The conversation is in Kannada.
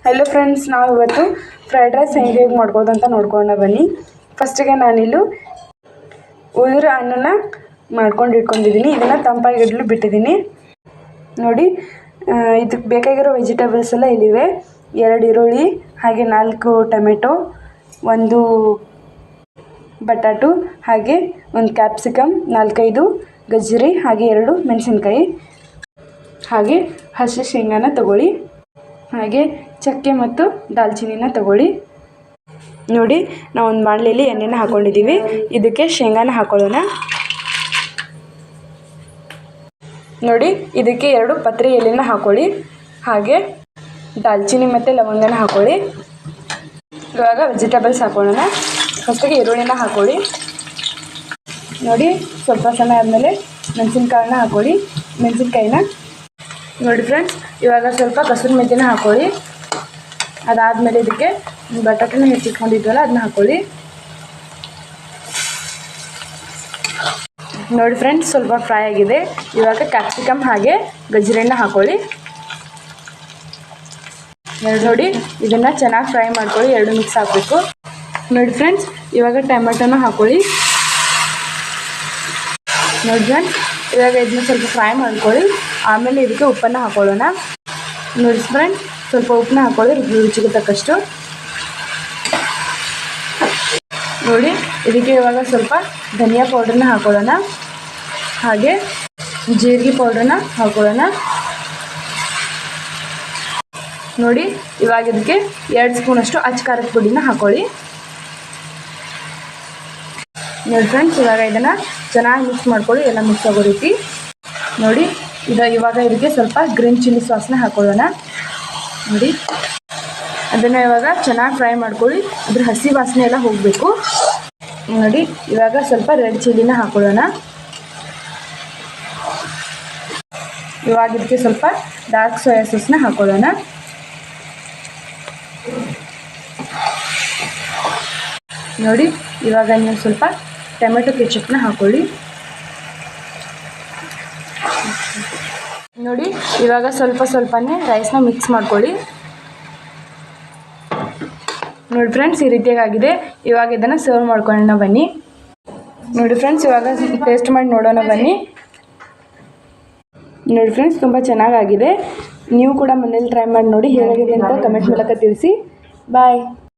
ಹಲೋ ಫ್ರೆಂಡ್ಸ್, ನಾವು ಇವತ್ತು ಫ್ರೈಡ್ ರೈಸ್ ಹೇಗೆ ಮಾಡ್ಬೋದು ಅಂತ ನೋಡ್ಕೊಂಡು ಬನ್ನಿ. ಫಸ್ಟಿಗೆ ನಾನಿಲ್ಲಿ ಉಳಿದಿರೋ ಅನ್ನನ ಮಾಡ್ಕೊಂಡು ಇಟ್ಕೊಂಡಿದ್ದೀನಿ. ಇದನ್ನು ತಂಪಾಗಿಡಲು ಬಿಟ್ಟಿದ್ದೀನಿ. ನೋಡಿ, ಇದಕ್ಕೆ ಬೇಕಾಗಿರೋ ವೆಜಿಟೇಬಲ್ಸ್ ಎಲ್ಲ ಇಲ್ಲಿವೆ. 2 ಈರುಳ್ಳಿ, ಹಾಗೆ 4 ಟೊಮೆಟೊ, 1 ಬಟಾಟು, ಹಾಗೆ 1 ಕ್ಯಾಪ್ಸಿಕಮ್, 4-5 ಗಜ್ಜರಿ, ಹಾಗೆ 2 ಮೆಣಸಿನ್ಕಾಯಿ, ಹಾಗೆ ಹಸಿ ಶೇಂಗಾನ ತಗೊಳ್ಳಿ, ಹಾಗೆ ಚಕ್ಕೆ ಮತ್ತು ದಾಲ್ಚಿನ್ನಿನ ತಗೊಳ್ಳಿ. ನೋಡಿ, ನಾವು ಒಂದು ಬಾಣಲೆಯಲ್ಲಿ ಎಣ್ಣೆನ ಹಾಕ್ಕೊಂಡಿದ್ದೀವಿ. ಇದಕ್ಕೆ ಶೇಂಗಾನ ಹಾಕೊಳ್ಳೋಣ. ನೋಡಿ, ಇದಕ್ಕೆ 2 ಪತ್ರೆ ಎಲೆನ ಹಾಕೊಳ್ಳಿ, ಹಾಗೆ ದಾಲ್ಚಿನ್ನಿ ಮತ್ತು ಲವಂಗನ ಹಾಕೊಳ್ಳಿ. ಇವಾಗ ವೆಜಿಟೇಬಲ್ಸ್ ಹಾಕೊಳ್ಳೋಣ. ಫಸ್ಟಿಗೆ ಈರುಳ್ಳಿನ ಹಾಕೊಳ್ಳಿ. ನೋಡಿ, ಸ್ವಲ್ಪ ಸಮಯ ಆದಮೇಲೆ ಮೆಣಸಿನ್ಕಾಯಿನ ಹಾಕೊಳ್ಳಿ. ಮೆಣಸಿನ್ಕಾಯಿನ ನೋಡಿ ಫ್ರೆಂಡ್ಸ್, ಇವಾಗ ಸ್ವಲ್ಪ ಕಸೂರಿ ಮೆಂತ್ಯನ ಹಾಕೊಳ್ಳಿ. ಅದಾದಮೇಲೆ ಇದಕ್ಕೆ ಬಟಾಟೆನ ಹೆಚ್ಚಿಟ್ಕೊಂಡಿದ್ವಲ್ಲ ಅದನ್ನ ಹಾಕೊಳ್ಳಿ. ನೋಡಿ ಫ್ರೆಂಡ್ಸ್, ಸ್ವಲ್ಪ ಫ್ರೈ ಆಗಿದೆ. ಇವಾಗ ಕ್ಯಾಪ್ಸಿಕಮ್ ಹಾಗೆ ಗಜ್ಜರಿನ ಹಾಕೊಳ್ಳಿ. ನೋಡಿ, ಇದನ್ನು ಚೆನ್ನಾಗಿ ಫ್ರೈ ಮಾಡ್ಕೊಳ್ಳಿ. 2 ಮಿಕ್ಸ್ ಹಾಕಬೇಕು. ನೋಡಿ ಫ್ರೆಂಡ್ಸ್, ಇವಾಗ ಟೊಮೆಟೊನ ಹಾಕೊಳ್ಳಿ. ನೋಡಿ ಫ್ರೆಂಡ್ಸ್, ಇವಾಗ ಇದನ್ನ ಸ್ವಲ್ಪ ಫ್ರೈ ಮಾಡ್ಕೊಳ್ಳಿ. ಆಮೇಲೆ ಇದಕ್ಕೆ ಉಪ್ಪನ್ನು ಹಾಕೊಳ್ಳೋಣ. ನೋಡಿ ಫ್ರೆಂಡ್ಸ್, ಸ್ವಲ್ಪ ಉಪ್ಪನ್ನ ಹಾಕೊಳ್ಳಿ ರುಚಿಗೆ ತಕ್ಕಷ್ಟು. ನೋಡಿ, ಇದಕ್ಕೆ ಇವಾಗ ಸ್ವಲ್ಪ ಧನಿಯಾ ಪೌಡ್ರನ್ನ ಹಾಕೊಳ್ಳೋಣ, ಹಾಗೆ ಜೀರಿಗೆ ಪೌಡ್ರನ್ನ ಹಾಕೊಳ್ಳೋಣ. ನೋಡಿ, ಇವಾಗ ಇದಕ್ಕೆ 2 ಸ್ಪೂನಷ್ಟು ಅಚ್ಚ ಖಾರದ ಪುಡಿನ ಹಾಕೊಳ್ಳಿ. ನೋಡಿ ಫ್ರೆಂಡ್ಸ್, ಇವಾಗ ಇದನ್ನು ಚೆನ್ನಾಗಿ ಮಿಕ್ಸ್ ಮಾಡ್ಕೊಳ್ಳಿ, ಎಲ್ಲ ಮಿಕ್ಸ್ ಆಗೋ ರೀತಿ. ನೋಡಿ, ಇವಾಗ ಇದಕ್ಕೆ ಸ್ವಲ್ಪ ಗ್ರೀನ್ ಚಿಲ್ಲಿ ಸಾಸ್ನ ಹಾಕೊಳ್ಳೋಣ. ನೋಡಿ, ಅದನ್ನು ಇವಾಗ ಚೆನ್ನಾಗಿ ಫ್ರೈ ಮಾಡ್ಕೊಳ್ಳಿ. ಅದ್ರ ಹಸಿ ವಾಸನೆ ಎಲ್ಲ ಹೋಗಬೇಕು. ನೋಡಿ, ಇವಾಗ ಸ್ವಲ್ಪ ರೆಡ್ ಚಿಲ್ಲಿನ ಹಾಕೊಳ್ಳೋಣ. ಇವಾಗ ಇದಕ್ಕೆ ಸ್ವಲ್ಪ ಡಾರ್ಕ್ ಸೋಯಾ ಸಾಸ್ನ ಹಾಕೊಳ್ಳೋಣ. ನೋಡಿ, ಇವಾಗ ನೀವು ಸ್ವಲ್ಪ ಟೊಮೆಟೊ ಕೆಚಪ್ನ ಹಾಕೊಳ್ಳಿ. ನೋಡಿ, ಇವಾಗ ಸ್ವಲ್ಪನೇ ರೈಸ್ನ ಮಿಕ್ಸ್ ಮಾಡ್ಕೊಳ್ಳಿ. ನೋಡಿ ಫ್ರೆಂಡ್ಸ್, ಈ ರೀತಿಯಾಗಿದೆ. ಇವಾಗ ಇದನ್ನು ಸರ್ವ್ ಮಾಡ್ಕೊಳ್ಳೋಣ ಬನ್ನಿ. ನೋಡಿ ಫ್ರೆಂಡ್ಸ್, ಇವಾಗ ಟೇಸ್ಟ್ ಮಾಡಿ ನೋಡೋಣ ಬನ್ನಿ. ನೋಡಿ ಫ್ರೆಂಡ್ಸ್, ತುಂಬ ಚೆನ್ನಾಗಾಗಿದೆ. ನೀವು ಕೂಡ ಮನೇಲಿ ಟ್ರೈ ಮಾಡಿ ನೋಡಿ. ಹೇಗಾಗಿದೆ ಅಂತ ಕಮೆಂಟ್ ಮೂಲಕ ತಿಳಿಸಿ. ಬಾಯ್.